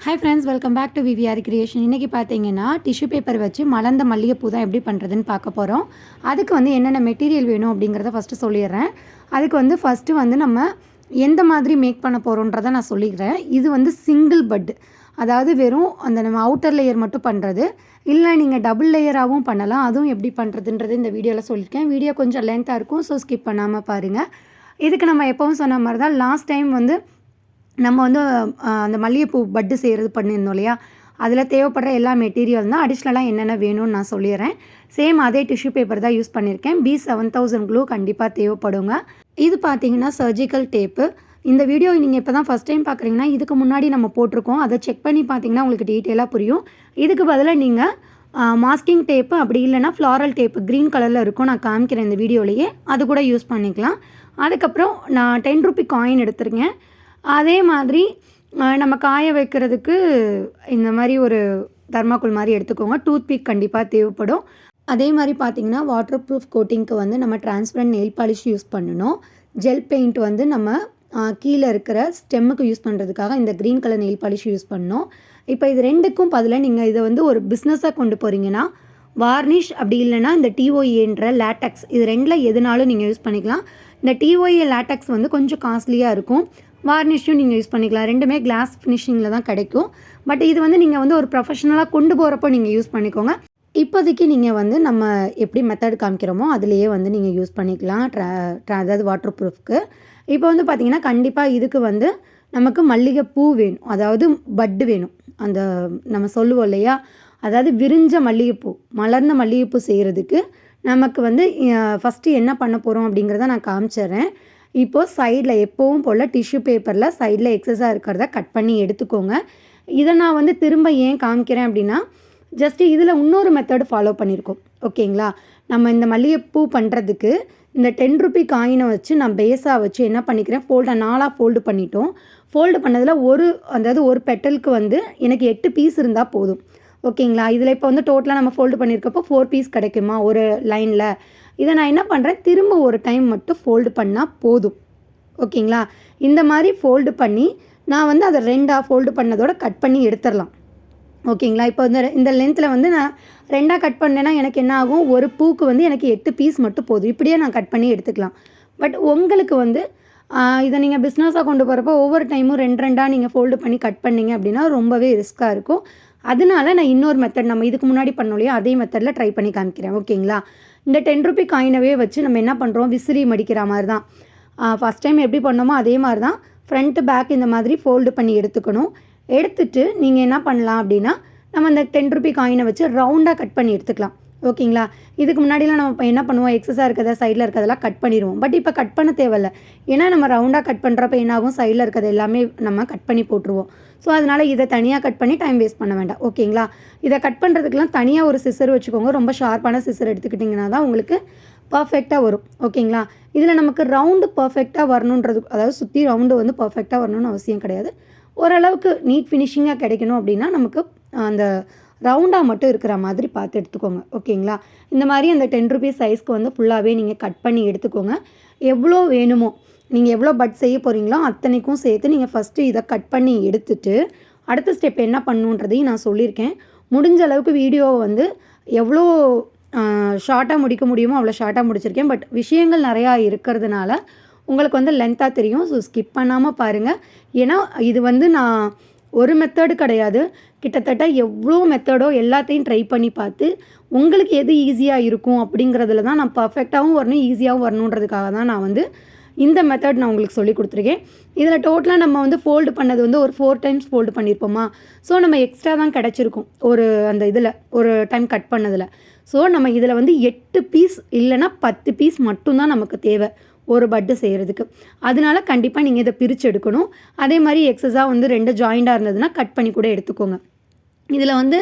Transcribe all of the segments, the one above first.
Hi friends, welcome back to VVR creation. இன்றைக்கி பார்த்தீங்கன்னா tissue paper வச்சு மலர்ந்த மல்லிகைப்பூ தான் எப்படி பண்ணுறதுன்னு பார்க்க போகிறோம். அதுக்கு வந்து என்னென்ன மெட்டீரியல் வேணும் அப்படிங்கிறத ஃபஸ்ட்டு சொல்லிடுறேன். அதுக்கு வந்து ஃபஸ்ட்டு வந்து நம்ம எந்த மாதிரி மேக் பண்ண போகிறோன்றதை நான் சொல்லிக்கிறேன். இது வந்து சிங்கிள் பட், அதாவது வெறும் அந்த நம்ம அவுட்டர் லேயர் மட்டும் பண்ணுறது. இல்லை நீங்கள் டபுள் லேயராகவும் பண்ணலாம். அதுவும் எப்படி பண்ணுறதுன்றது இந்த வீடியோவில் சொல்லியிருக்கேன். வீடியோ கொஞ்சம் லென்த்தாக இருக்கும், ஸோ ஸ்கிப் பண்ணாமல் பாருங்கள். இதுக்கு நம்ம எப்பவும் சொன்ன மாதிரி தான் லாஸ்ட் டைம் வந்து நம்ம வந்து அந்த மல்லிகைப்பூ பட்டு செய்கிறது பண்ணியிருந்தோம் இல்லையா, அதில் தேவைப்படுற எல்லா மெட்டீரியல் தான். அடிஷ்னலாக என்னென்ன வேணும்னு நான் சொல்லிடுறேன். சேம் அதே டிஷ்யூ பேப்பர் தான் யூஸ் பண்ணியிருக்கேன். B7000 க்ளூ கண்டிப்பாக தேவைப்படுங்க. இது பார்த்தீங்கன்னா சர்ஜிக்கல் டேப்பு. இந்த வீடியோ நீங்கள் இப்போ தான் ஃபஸ்ட் டைம் பார்க்குறீங்கன்னா இதுக்கு முன்னாடி நம்ம போட்டிருக்கோம், அதை செக் பண்ணி பார்த்தீங்கன்னா உங்களுக்கு டீட்டெயிலாக புரியும். இதுக்கு பதிலாக நீங்கள் மாஸ்கிங் டேப்பு அப்படி இல்லைனா ஃப்ளாரல் டேப்பு க்ரீன் கலரில் இருக்கும், நான் காமிக்கிறேன் இந்த வீடியோலையே, அது கூட யூஸ் பண்ணிக்கலாம். அதுக்கப்புறம் நான் 10 ரூபி காயின் எடுத்துருக்கேன். அதே மாதிரி நம்ம காய வைக்கிறதுக்கு இந்த மாதிரி ஒரு தர்மாக்கோல் மாதிரி எடுத்துக்கோங்க. டூத் பிக் கண்டிப்பாக தேவைப்படும். அதே மாதிரி பார்த்திங்கன்னா வாட்டர் ப்ரூஃப் கோட்டிங்க்கு வந்து நம்ம டிரான்ஸ்பரண்ட் நெயில் பாலிஷ் யூஸ் பண்ணணும். ஜெல் பெயிண்ட் வந்து நம்ம கீழே இருக்கிற ஸ்டெம்முக்கு யூஸ் பண்ணுறதுக்காக இந்த green colour nail polish use பண்ணணும். இப்போ இது ரெண்டுக்கும் பதிலாக நீங்கள் இதை வந்து ஒரு பிஸ்னஸாக கொண்டு போகிறீங்கன்னா வார்னிஷ் அப்படி இல்லைனா இந்த TOAன்ற லேட்டக்ஸ், இது ரெண்டில் எதுனாலும் நீங்கள் யூஸ் பண்ணிக்கலாம். இந்த TOA லேட்டக்ஸ் வந்து கொஞ்சம் காஸ்ட்லியாக இருக்கும். வார்னிஷும் நீங்கள் யூஸ் பண்ணிக்கலாம். ரெண்டுமே கிளாஸ் ஃபினிஷிங்கில் தான் கிடைக்கும். பட் இது வந்து நீங்கள் வந்து ஒரு ப்ரொஃபஷனலாக கொண்டு போகிறப்போ நீங்கள் யூஸ் பண்ணிக்கோங்க. இப்போதைக்கு நீங்கள் வந்து நம்ம எப்படி மெத்தட் காமிக்கிறோமோ அதிலேயே வந்து நீங்கள் யூஸ் பண்ணிக்கலாம். அதாவது வாட்டர் ப்ரூஃப்க்கு இப்போ வந்து பார்த்திங்கன்னா கண்டிப்பாக இதுக்கு வந்து நமக்கு மல்லிகைப்பூ வேணும், அதாவது பட்டு வேணும். அந்த நம்ம சொல்லுவோம் இல்லையா, அதாவது விரிஞ்ச மல்லிகைப்பூ, மலர்ந்த மல்லிகைப்பூ செய்கிறதுக்கு நமக்கு வந்து ஃபஸ்ட்டு என்ன பண்ண போகிறோம் அப்படிங்கிறத நான் காமிச்சிட்றேன். இப்போது சைடில் எப்போவும் போல் டிஷ்யூ பேப்பரில் சைடில் எக்ஸஸாக இருக்கிறத கட் பண்ணி எடுத்துக்கோங்க. இதை நான் வந்து திரும்ப ஏன் காமிக்கிறேன் அப்படின்னா, ஜஸ்ட்டு இதில் இன்னொரு மெத்தடு ஃபாலோ பண்ணியிருக்கோம், ஓகேங்களா. நம்ம இந்த மல்லிகைப்பூ பண்ணுறதுக்கு இந்த 10 ரூபி காயினை வச்சு நான் பேஸாக வச்சு என்ன பண்ணிக்கிறேன், நாலாக ஃபோல்டு பண்ணிட்டோம். ஃபோல்டு பண்ணதில் அதாவது ஒரு பெட்டலுக்கு வந்து எனக்கு 8 பீஸ் இருந்தால் போதும், ஓகேங்களா. இதில் இப்போ வந்து டோட்டலாக நம்ம ஃபோல்டு பண்ணியிருக்கப்போ 4 பீஸ் கிடைக்குமா ஒரு லைனில். இதை நான் என்ன பண்ணுறேன், திரும்ப ஒரு டைம் மட்டும் ஃபோல்டு பண்ணால் போதும், ஓகேங்களா. இந்த மாதிரி ஃபோல்டு பண்ணி நான் வந்து அதை 2ஆக ஃபோல்டு பண்ணதோட கட் பண்ணி எடுத்துடலாம், ஓகேங்களா. இப்போ இந்த லென்த்தில் வந்து நான் 2ஆக கட் பண்ணேன்னா எனக்கு என்ன ஆகும், ஒரு பூக்கு வந்து எனக்கு 8 பீஸ் மட்டும் போதும். இப்படியே நான் கட் பண்ணி எடுத்துக்கலாம். பட் உங்களுக்கு வந்து இதை நீங்கள் பிஸ்னஸாக கொண்டு போகிறப்போ ஒவ்வொரு டைமும் 2ஆக நீங்கள் ஃபோல்டு பண்ணி கட் பண்ணிங்க அப்படின்னா ரொம்பவே ரிஸ்க்காக இருக்கும். அதனால நான் இன்னொரு மெத்தட் நம்ம இதுக்கு முன்னாடி பண்ணோம் இல்லையா, அதே மெத்தடில் ட்ரை பண்ணி காமிக்கிறேன், ஓகேங்களா. இந்த 10 ரூபி காயினவே வச்சு நம்ம என்ன பண்ணுறோம், விசிறி மடிக்கிற மாதிரி தான். ஃபஸ்ட் டைம் எப்படி பண்ணோமோ அதே மாதிரி தான் ஃப்ரண்ட்டு பேக் இந்த மாதிரி ஃபோல்டு பண்ணி எடுத்துக்கணும். எடுத்துட்டு நீங்கள் என்ன பண்ணலாம் அப்படின்னா, நம்ம இந்த 10 ரூபி காயினை வச்சு ரவுண்டாக கட் பண்ணி எடுத்துக்கலாம், ஓகேங்களா. இதுக்கு முன்னாடிலாம் நம்ம இப்போ என்ன பண்ணுவோம், எக்ஸஸாக இருக்கிறத சைடில் இருக்கிறதெல்லாம் கட் பண்ணிடுவோம். பட் இப்போ கட் பண்ண தேவையில்லை. ஏன்னா நம்ம ரவுண்டாக கட் பண்ணுறப்ப என்னாகும், சைடில் இருக்கிறது எல்லாமே நம்ம கட் பண்ணி போட்டுருவோம். ஸோ அதனால் இதை தனியாக கட் பண்ணி டைம் வேஸ்ட் பண்ண வேண்டாம், ஓகேங்களா. இதை கட் பண்ணுறதுக்கெலாம் தனியாக ஒரு சிசர் வச்சுக்கோங்க. ரொம்ப ஷார்ப்பான சிசர் எடுத்துக்கிட்டிங்கன்னா தான் உங்களுக்கு பர்ஃபெக்டாக வரும், ஓகேங்களா. இதில் நமக்கு ரவுண்டு பர்ஃபெக்டாக வரணுன்றது, அதாவது சுற்றி ரவுண்டு வந்து பர்ஃபெக்டாக வரணும்னு அவசியம் கிடையாது. ஓரளவுக்கு நீட் ஃபினிஷிங்காக கிடைக்கணும் அப்படின்னா நமக்கு அந்த ரவுண்டாக மட்டும் இருக்கிற மாதிரி பார்த்து எடுத்துக்கோங்க, ஓகேங்களா. இந்த மாதிரி அந்த 10 ருபீஸ் சைஸ்க்கு வந்து ஃபுல்லாகவே நீங்கள் கட் பண்ணி எடுத்துக்கோங்க. எவ்வளோ வேணுமோ, நீங்கள் எவ்வளோ பட் செய்ய போகிறீங்களோ அத்தனைக்கும் சேர்த்து நீங்கள் ஃபஸ்ட்டு இதை கட் பண்ணி எடுத்துட்டு அடுத்த ஸ்டெப் என்ன பண்ணுன்றதையும் நான் சொல்லியிருக்கேன். முடிஞ்ச அளவுக்கு வீடியோவை வந்து எவ்வளோ ஷார்ட்டாக முடிக்க முடியுமோ அவ்வளோ ஷார்ட்டாக முடிச்சிருக்கேன். பட் விஷயங்கள் நிறையா இருக்கிறதுனால உங்களுக்கு வந்து லென்த்தாக தெரியும். ஸோ ஸ்கிப் பண்ணாமல் பாருங்கள். ஏன்னா இது வந்து நான் ஒரு மெத்தடு கிடையாது, கிட்டத்தட்ட எவ்வளோ மெத்தடோ எல்லாத்தையும் ட்ரை பண்ணி பார்த்து உங்களுக்கு எது ஈஸியாக இருக்கும் அப்படிங்கிறதுல தான் நான் பர்ஃபெக்டாகவும் வரணும், ஈஸியாகவும் வரணுன்றதுக்காக தான் நான் வந்து இந்த மெத்தட் நான் உங்களுக்கு சொல்லி கொடுத்துருக்கேன். இதில் டோட்டலாக நம்ம வந்து ஃபோல்டு பண்ணது வந்து ஒரு 4 டைம்ஸ் ஃபோல்டு பண்ணியிருப்போமா. ஸோ நம்ம எக்ஸ்ட்ரா தான் கிடச்சிருக்கும் அந்த இதில் ஒரு டைம் கட் பண்ணதில். ஸோ நம்ம இதில் வந்து 8 பீஸ் இல்லைனா 10 பீஸ் மட்டும்தான் நமக்கு தேவை ஒரு பட்டு செய்கிறதுக்கு. அதனால கண்டிப்பாக நீங்கள் இதை பிரித்து எடுக்கணும். அதே மாதிரி எக்ஸஸாக வந்து 2 ஜாயிண்டாக இருந்ததுன்னா கட் பண்ணி கூட எடுத்துக்கோங்க. இதில் வந்து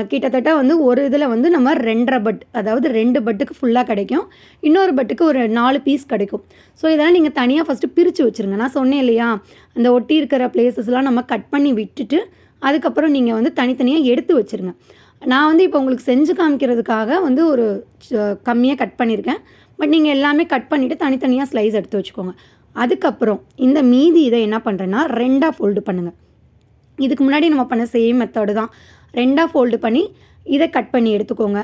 கிட்டத்தட்ட வந்து ஒரு இதில் வந்து நம்ம 2.5 பட், அதாவது 2 பட்டுக்கு ஃபுல்லாக கிடைக்கும், இன்னொரு பட்டுக்கு ஒரு 4 பீஸ் கிடைக்கும். ஸோ இதெல்லாம் நீங்கள் தனியாக ஃபஸ்ட்டு பிரித்து வச்சுருங்க. நான் சொன்னேன் இல்லையா, அந்த ஒட்டி இருக்கிற பிளேசஸ்லாம் நம்ம கட் பண்ணி விட்டுட்டு அதுக்கப்புறம் நீங்கள் வந்து தனித்தனியாக எடுத்து வச்சுருங்க. நான் வந்து இப்போ உங்களுக்கு செஞ்சு காமிக்கிறதுக்காக வந்து ஒரு கம்மியாக கட் பண்ணியிருக்கேன். பட் நீங்கள் எல்லாமே கட் பண்ணிவிட்டு தனித்தனியாக ஸ்லைஸ் எடுத்து வச்சுக்கோங்க. அதுக்கப்புறம் இந்த மீதி இதை என்ன பண்ணுறேன்னா 2ஆக ஃபோல்டு பண்ணுங்கள். இதுக்கு முன்னாடி நம்ம பண்ண சேம் மெத்தடு தான். 2ஆக ஃபோல்டு பண்ணி இதை கட் பண்ணி எடுத்துக்கோங்க.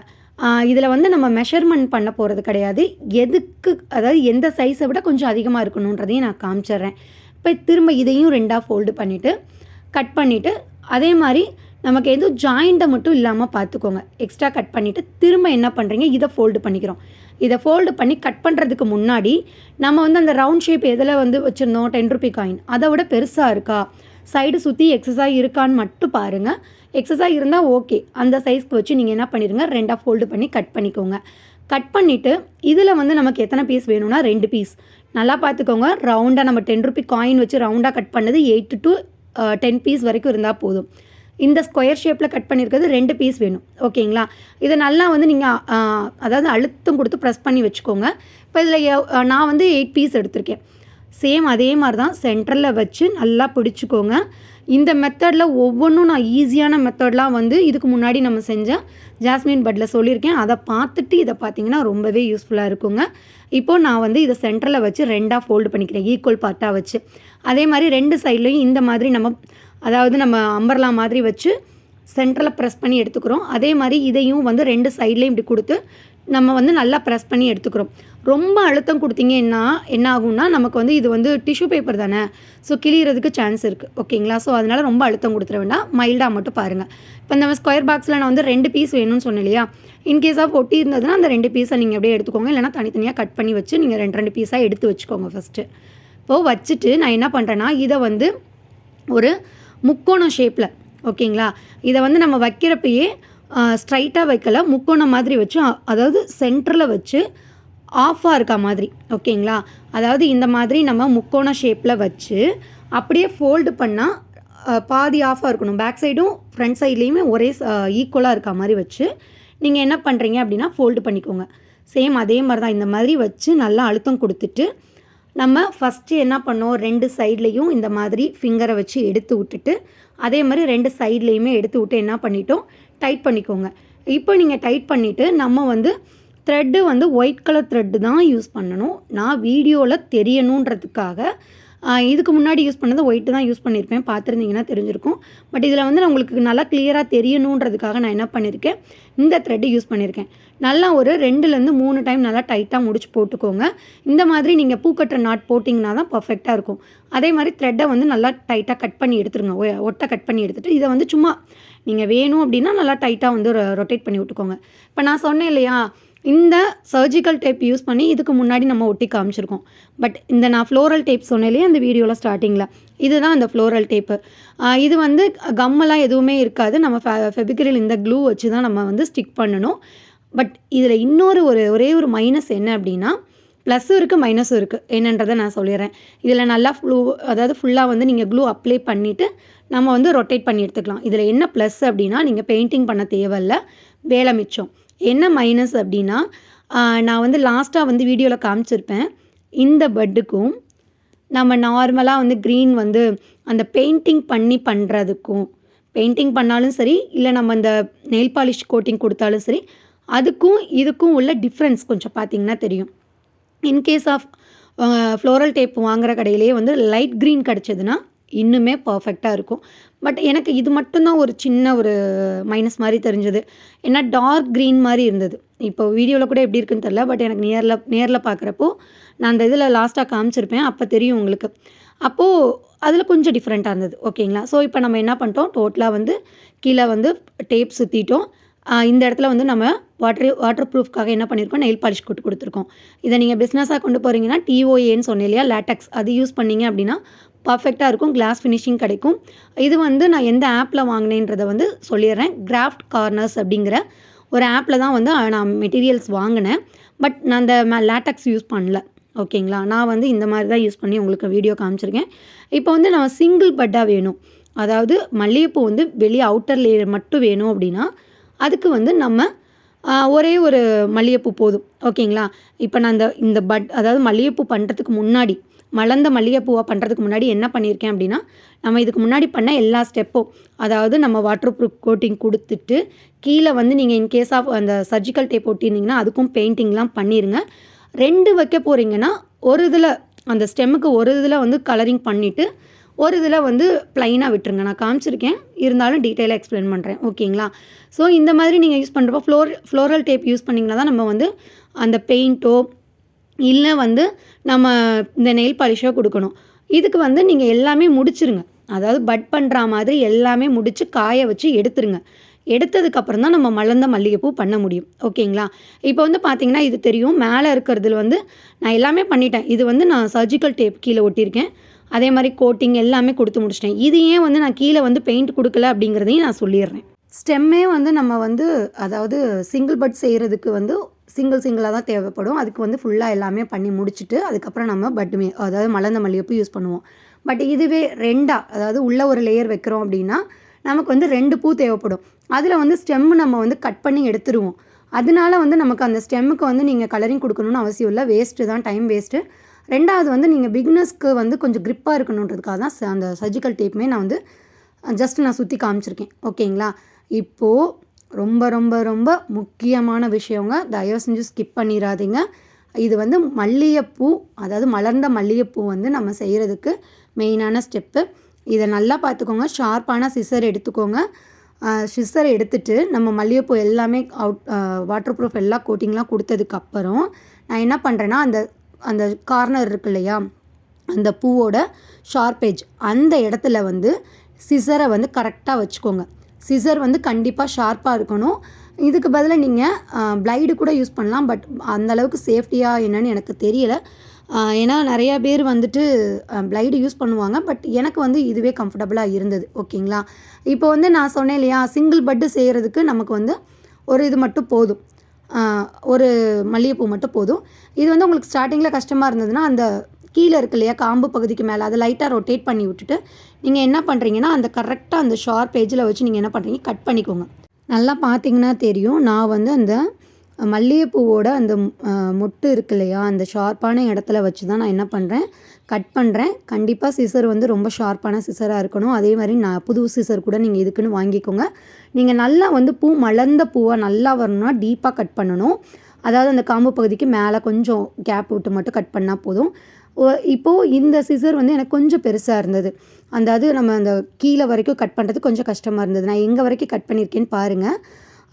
இதில் வந்து நம்ம மெஷர்மெண்ட் பண்ண போகிறது கிடையாது. எதுக்கு அதாவது எந்த சைஸை விட கொஞ்சம் அதிகமாக இருக்கணுன்றதையும் நான் காமிச்சிட்றேன். இப்போ திரும்ப இதையும் 2ஆக ஃபோல்டு பண்ணிவிட்டு கட் பண்ணிவிட்டு அதே மாதிரி நமக்கு எதுவும் ஜாயிண்ட்டை மட்டும் இல்லாமல் பார்த்துக்கோங்க. எக்ஸ்ட்ரா கட் பண்ணிவிட்டு திரும்ப என்ன பண்ணுறீங்க, இதை ஃபோல்டு பண்ணிக்கிறோம். இதை ஃபோல்டு பண்ணி கட் பண்ணுறதுக்கு முன்னாடி நம்ம வந்து அந்த ரவுண்ட் ஷேப் எதில் வந்து வச்சுருந்தோம், 10 ரூபி காயின் அதை விட பெருசாக இருக்கா, சைடு சுற்றி எக்ஸஸாக இருக்கான்னு மட்டும் பாருங்கள். எக்ஸஸாக இருந்தால் ஓகே, அந்த சைஸ்க்கு வச்சு நீங்கள் என்ன பண்ணிடுங்க, 2ஆக ஃபோல்டு பண்ணி கட் பண்ணிக்கோங்க. கட் பண்ணிவிட்டு இதில் வந்து நமக்கு எத்தனை பீஸ் வேணும்னா 2 பீஸ். நல்லா பார்த்துக்கோங்க, ரவுண்டாக நம்ம 10 ரூபி காயின் வச்சு ரவுண்டாக கட் பண்ணது 8 to 10 பீஸ் வரைக்கும் இருந்தால் போதும். இந்த ஸ்கொயர் ஷேப்பில் கட் பண்ணியிருக்கிறது 2 பீஸ் வேணும். ஓகேங்களா? இதை நல்லா வந்து நீங்கள் அதாவது அழுத்தம் கொடுத்து ப்ரெஸ் பண்ணி வச்சுக்கோங்க. இப்போ இதில் நான் வந்து 8 பீஸ் எடுத்திருக்கேன். சேம் அதே மாதிரி தான் சென்டரில் வச்சு நல்லா பிடிச்சிக்கோங்க. இந்த மெத்தடில் ஒவ்வொன்றும் நான் ஈஸியான மெத்தட்லாம் வந்து இதுக்கு முன்னாடி நம்ம செஞ்ச ஜாஸ்மின் பட்டில் சொல்லியிருக்கேன். அதை பார்த்துட்டு இதை பார்த்தீங்கன்னா ரொம்பவே யூஸ்ஃபுல்லாக இருக்குங்க. இப்போது நான் வந்து இதை சென்டரில் வச்சு 2ஆக ஃபோல்டு பண்ணிக்கிறேன், ஈக்குவல் பார்ட்டாக வச்சு. அதே மாதிரி 2 சைட்லேயும் இந்த மாதிரி அதாவது நம்ம அம்பர்லா மாதிரி வச்சு சென்டரில் ப்ரெஸ் பண்ணி எடுத்துக்கிறோம். அதே மாதிரி இதையும் வந்து 2 சைட்லேயும் இப்படி கொடுத்து நம்ம வந்து நல்லா ப்ரெஸ் பண்ணி எடுத்துக்கிறோம். ரொம்ப அழுத்தம் கொடுத்தீங்கன்னா என்ன ஆகும்னா, நமக்கு வந்து இது வந்து டிஷ்யூ பேப்பர் தானே, ஸோ கிளியறதுக்கு சான்ஸ் இருக்குது. ஓகேங்களா? ஸோ அதனால் ரொம்ப அழுத்தம் கொடுத்துட வேண்டாம், மைல்டாக மட்டும் பாருங்கள். இப்போ இந்த ஸ்கொயர் பாக்ஸில் நான் வந்து 2 பீஸ் வேணும்னு சொன்னேன் இல்லையா, இன்கேஸ் ஆஃப் ஒட்டி இருந்ததுன்னா அந்த 2 பீஸை நீங்கள் அப்படியே எடுத்துக்கோங்க. இல்லைனா தனித்தனியாக கட் பண்ணி வச்சு நீங்கள் 2 பீஸாக எடுத்து வச்சுக்கோங்க ஃபஸ்ட்டு. இப்போது வச்சுட்டு நான் என்ன பண்ணுறேன்னா, இதை வந்து ஒரு முக்கோணம் ஷேப்பில், ஓகேங்களா, இதை வந்து நம்ம வைக்கிறப்பயே ஸ்ட்ரைட்டாக வைக்கல, முக்கோணம் மாதிரி வச்சு அதாவது சென்டரில் வச்சு ஆஃபாக இருக்க மாதிரி. ஓகேங்களா? அதாவது இந்த மாதிரி நம்ம முக்கோண ஷேப்பில் வச்சு அப்படியே ஃபோல்டு பண்ணால் பாதி ஆஃபாக இருக்கணும். பேக் சைடும் ஃப்ரண்ட் சைட்லேயுமே ஒரே ஈக்குவலாக இருக்க மாதிரி வச்சு நீங்கள் என்ன பண்ணுறீங்க அப்படின்னா ஃபோல்டு பண்ணிக்கோங்க. சேம் அதே மாதிரி தான் இந்த மாதிரி வச்சு நல்லா அழுத்தம் கொடுத்துட்டு நம்ம ஃபஸ்ட்டு என்ன பண்ணோம், 2 சைட்லேயும் இந்த மாதிரி ஃபிங்கரை வச்சு எடுத்து விட்டுட்டு அதே மாதிரி 2 சைட்லேயுமே எடுத்து விட்டு என்ன பண்ணிட்டோம், டைட் பண்ணிக்கோங்க. இப்போ நீங்கள் டைட் பண்ணிவிட்டு நம்ம வந்து த்ரெட்டு வந்து ஒயிட் கலர் த்ரெட்டு தான் யூஸ் பண்ணணும். நான் வீடியோவில் தெரியணுன்றதுக்காக இதுக்கு முன்னாடி யூஸ் பண்ணது ஒயிட்டு தான் யூஸ் பண்ணியிருப்பேன், பார்த்துருந்தீங்கன்னா தெரிஞ்சிருக்கும். பட் இதில் வந்து நான் உங்களுக்கு நல்லா கிளியராக தெரியணுன்றதுக்காக நான் என்ன பண்ணியிருக்கேன், இந்த த்ரெட்டு யூஸ் பண்ணியிருக்கேன். நல்லா ஒரு 2லேருந்து 3 டைம் நல்லா டைட்டாக முடிச்சு போட்டுக்கோங்க. இந்த மாதிரி நீங்கள் பூக்கட்டுற நாட் போட்டிங்கன்னா தான் பர்ஃபெக்டாக இருக்கும். அதே மாதிரி த்ரெட்டை வந்து நல்லா டைட்டாக கட் பண்ணி எடுத்துருங்க, ஒட்டை கட் பண்ணி எடுத்துகிட்டு இதை வந்து சும்மா நீங்கள் வேணும் அப்படின்னா நல்லா டைட்டாக வந்து ரொட்டேட் பண்ணி விட்டுக்கோங்க. இப்போ நான் சொன்னேன் இல்லையா, இந்த சர்ஜிக்கல் டேப் யூஸ் பண்ணி இதுக்கு முன்னாடி நம்ம ஒட்டி காமிச்சிருக்கோம். பட் இந்த நான் ஃப்ளோரல் டேப் சொன்னேன் இல்லையா அந்த வீடியோவில் ஸ்டார்டிங்கில், இதுதான் அந்த ஃப்ளோரல் டேப்பு. இது வந்து கம்மெல்லாம் எதுவுமே இருக்காது, நம்ம ஃபெவிக்ரில் இந்த க்ளூ வச்சு தான் நம்ம வந்து ஸ்டிக் பண்ணணும். பட் இதில் இன்னொரு ஒரே ஒரு மைனஸ் என்ன அப்படின்னா, ப்ளஸ்ஸும் இருக்குது மைனஸும் இருக்குது. என்னன்றதை நான் சொல்லிடுறேன். இதில் நல்லா அதாவது ஃபுல்லாக வந்து நீங்கள் க்ளூ அப்ளை பண்ணிவிட்டு நம்ம வந்து ரொட்டேட் பண்ணி எடுத்துக்கலாம். இதில் என்ன ப்ளஸ் அப்படின்னா, நீங்கள் பெயிண்டிங் பண்ண தேவையில்ல, வேலை மிச்சம். என்ன மைனஸ் அப்படின்னா, நான் வந்து லாஸ்ட்டாக வந்து வீடியோவில் காமிச்சிருப்பேன், இந்த பெட்டுக்கும் நம்ம நார்மலாக வந்து க்ரீன் வந்து அந்த பெயிண்டிங் பண்ணி பண்ணுறதுக்கும், பெயிண்டிங் பண்ணாலும் சரி இல்லை நம்ம இந்த நெயில் பாலிஷ் கோட்டிங் கொடுத்தாலும் சரி, அதுக்கும் இதுக்கும் உள்ள டிஃப்ரென்ஸ் கொஞ்சம் பார்த்திங்கன்னா தெரியும். இன்கேஸ் ஆஃப் ஃப்ளோரல் டேப் வாங்குகிற கடையிலேயே வந்து லைட் க்ரீன் கிடச்சதுன்னா இன்னுமே பர்ஃபெக்டாக இருக்கும். பட் எனக்கு இது மட்டும்தான் ஒரு சின்ன ஒரு மைனஸ் மாதிரி தெரிஞ்சது. ஏன்னா டார்க் க்ரீன் மாதிரி இருந்தது. இப்போ வீடியோவில் கூட எப்படி இருக்குன்னு தெரில, பட் எனக்கு நேரில் பார்க்குறப்போ நான் அந்த இதில் லாஸ்ட்டாக காமிச்சிருப்பேன், அப்போ தெரியும் உங்களுக்கு. அப்போது அதில் கொஞ்சம் டிஃப்ரெண்ட்டாக இருந்தது. ஓகேங்களா? ஸோ இப்போ நம்ம என்ன பண்ணிட்டோம், டோட்டலாக வந்து கீழே வந்து டேப் சுற்றிட்டோம். இந்த இடத்துல வந்து நம்ம வாட்டர் ப்ரூஃப்காக என்ன பண்ணியிருக்கோம், நெயில் பாலிஷ் கொடுத்துருக்கோம். இதை நீங்கள் பிஸ்னஸாக கொண்டு போகிறீங்கன்னா TOAன்னு சொன்னேன் இல்லையா, லேட்டக்ஸ், அது யூஸ் பண்ணிங்க அப்படின்னா பர்ஃபெக்டாக இருக்கும், கிளாஸ் ஃபினிஷிங் கிடைக்கும். இது வந்து நான் எந்த ஆப்பில் வாங்கினேன்றதை வந்து சொல்லிடுறேன். கிராஃப்ட் கார்னர்ஸ் அப்படிங்கிற ஒரு ஆப்பில் தான் வந்து நான் மெட்டீரியல்ஸ் வாங்கினேன். பட் நான் அந்த லேட்டக்ஸ் யூஸ் பண்ணல. ஓகேங்களா? நான் வந்து இந்த மாதிரி தான் யூஸ் பண்ணி உங்களுக்கு வீடியோ காமிச்சிருக்கேன். இப்போ வந்து நம்ம சிங்கிள் பட்டாக வேணும், அதாவது மல்லிகைப்பூ வந்து வெளியே அவுட்டர் லேயர் மட்டும் வேணும் அப்படின்னா அதுக்கு வந்து நம்ம ஒரே ஒரு மல்லிகைப்பூ போதும். ஓகேங்களா? இப்போ நான் இந்த அதாவது மல்லிகைப்பூ பண்ணுறதுக்கு முன்னாடி, மலர்ந்த மல்லிகைப்பூவாக பண்ணுறதுக்கு முன்னாடி என்ன பண்ணியிருக்கேன் அப்படின்னா, நம்ம இதுக்கு முன்னாடி பண்ண எல்லா ஸ்டெப்பும், அதாவது நம்ம வாட்டர் ப்ரூஃப் கோட்டிங் கொடுத்துட்டு கீழே வந்து நீங்கள் இன்கேஸ் ஆஃப் அந்த சர்ஜிக்கல் டேப் ஒட்டியிருந்தீங்கன்னா அதுக்கும் பெயிண்டிங்லாம் பண்ணிடுங்க. 2 வைக்க போகிறீங்கன்னா ஒரு இதில் அந்த ஸ்டெம்முக்கு ஒரு இதில் வந்து கலரிங் பண்ணிவிட்டு ஒரு இதில் வந்து ப்ளைனாக விட்டுருங்க. நான் காமிச்சிருக்கேன், இருந்தாலும் டீட்டெயிலாக எக்ஸ்பிளைன் பண்ணுறேன். ஓகேங்களா? ஸோ இந்த மாதிரி நீங்கள் யூஸ் பண்ணுறப்போ ஃப்ளோரல் டேப் யூஸ் பண்ணிங்கன்னா தான் நம்ம வந்து அந்த பெயிண்ட்டோ இல்லை வந்து நம்ம இந்த நெயில் பாலிஷோ கொடுக்கணும். இதுக்கு வந்து நீங்கள் எல்லாமே முடிச்சிருங்க. அதாவது பட் பண்ணுற மாதிரி எல்லாமே முடித்து காய வச்சு எடுத்துருங்க. எடுத்ததுக்கப்புறம் தான் நம்ம மலர்ந்த மல்லிகைப்பூ பண்ண முடியும். ஓகேங்களா? இப்போ வந்து பார்த்திங்கன்னா இது தெரியும், மேலே இருக்கிறதுல வந்து நான் எல்லாமே பண்ணிட்டேன். இது வந்து நான் சர்ஜிக்கல் டேப் கீழே ஒட்டியிருக்கேன். அதே மாதிரி கோட்டிங் எல்லாமே கொடுத்து முடிச்சிட்டேன். இது ஏன் வந்து நான் கீழே வந்து பெயிண்ட் கொடுக்கல அப்படிங்கிறதையும் நான் சொல்லிடுறேன். ஸ்டெம்மே வந்து நம்ம வந்து அதாவது சிங்கிள் பட் செய்கிறதுக்கு வந்து சிங்கிளாக தான் தேவைப்படும். அதுக்கு வந்து ஃபுல்லாக எல்லாமே பண்ணி முடிச்சுட்டு அதுக்கப்புறம் நம்ம பட்டுமே அதாவது மலர்ந்த மல்லிகைப்பூ யூஸ் பண்ணுவோம். பட் இதுவே ரெண்டாக அதாவது உள்ள ஒரு லேயர் வைக்கிறோம் அப்படின்னா நமக்கு வந்து 2 பூ தேவைப்படும். அதில் வந்து ஸ்டெம்மு நம்ம வந்து கட் பண்ணி எடுத்துருவோம். அதனால வந்து நமக்கு அந்த ஸ்டெம்முக்கு வந்து நீங்கள் கலரிங் கொடுக்கணும்னு அவசியம் இல்லை, வேஸ்ட்டு தான், டைம் வேஸ்ட்டு. ரெண்டாவது வந்து நீங்கள் பிகினர்ஸ்க்கு வந்து கொஞ்சம் க்ரிப்பாக இருக்கணுன்றதுக்காக தான் அந்த சர்ஜிக்கல் டேப்புமே நான் வந்து ஜஸ்ட் நான் சுற்றி காமிச்சிருக்கேன். ஓகேங்களா? இப்போது ரொம்ப ரொம்ப ரொம்ப முக்கியமான விஷயங்க, தயவு செஞ்சு ஸ்கிப் பண்ணிடாதீங்க. இது வந்து மல்லிகைப்பூ அதாவது மலர்ந்த மல்லிகைப்பூ வந்து நம்ம செய்கிறதுக்கு மெயினான ஸ்டெப்பு. இதை நல்லா பார்த்துக்கோங்க. ஷார்ப்பான சிசர் எடுத்துக்கோங்க. சிசரை எடுத்துகிட்டு நம்ம மல்லிகைப்பூ எல்லாமே வாட்டர் ப்ரூஃப் எல்லா கோட்டிங்லாம் கொடுத்ததுக்கப்புறம் நான் என்ன பண்ணுறேன்னா அந்த கார்னர் இருக்கு இல்லையா, அந்த பூவோட ஷார்ப் எட்ஜ் அந்த இடத்துல வந்து சிசரை வந்து கரெக்டாக வச்சுக்கோங்க. சிசர் வந்து கண்டிப்பாக ஷார்ப்பாக இருக்கணும். இதுக்கு பதிலாக நீங்கள் பிளைடு கூட யூஸ் பண்ணலாம். பட் அந்தளவுக்கு சேஃப்டியாக என்னன்னு எனக்கு தெரியலை. ஏன்னா நிறையா பேர் வந்துட்டு பிளைடு யூஸ் பண்ணுவாங்க. பட் எனக்கு வந்து இதுவே கம்ஃபர்டபுளாக இருந்தது. ஓகேங்களா? இப்போ வந்து நான் சொன்னேன் இல்லையா, சிங்கிள் பட்டு செய்கிறதுக்கு நமக்கு வந்து ஒரு இது மட்டும் போதும், ஒரு மல்லிகைப்பூ மட்டும் போதும். இது வந்து உங்களுக்கு ஸ்டார்டிங்கில் கஷ்டமாக இருந்ததுன்னா அந்த கீழே இருக்கு இல்லையா காம்பு பகுதிக்கு மேலே அதை லைட்டாக ரொட்டேட் பண்ணி விட்டுட்டு நீங்கள் என்ன பண்ணுறீங்கன்னா அந்த கரெக்டாக அந்த ஷார்ப் எட்ஜில் வச்சு நீங்கள் என்ன பண்ணுறீங்க, கட் பண்ணிக்கோங்க. நல்லா பார்த்தீங்கன்னா தெரியும், நான் வந்து அந்த மல்லிகைப்பூவோட அந்த மொட்டு இருக்கு இல்லையா, அந்த ஷார்ப்பான இடத்துல வச்சு தான் நான் என்ன பண்ணுறேன், கட் பண்ணுறேன். கண்டிப்பாக சிசர் வந்து ரொம்ப ஷார்ப்பான சிசராக இருக்கணும். அதே மாதிரி நான் புது சிசர் கூட நீங்கள் இதுக்குன்னு வாங்கிக்கோங்க. நீங்கள் நல்லா வந்து பூ மலர்ந்த பூவாக நல்லா வரணும்னா டீப்பாக கட் பண்ணணும். அதாவது அந்த காம்பு பகுதிக்கு மேலே கொஞ்சம் கேப் விட்டு மட்டும் கட் பண்ணால் போதும். இப்போது இந்த சிசர் வந்து எனக்கு கொஞ்சம் பெருசாக இருந்தது. அதாவது நம்ம அந்த கீழே வரைக்கும் கட் பண்ணுறது கொஞ்சம் கஷ்டமாக இருந்தது. நான் எங்கே வரைக்கும் கட் பண்ணியிருக்கேன்னு பாருங்கள்.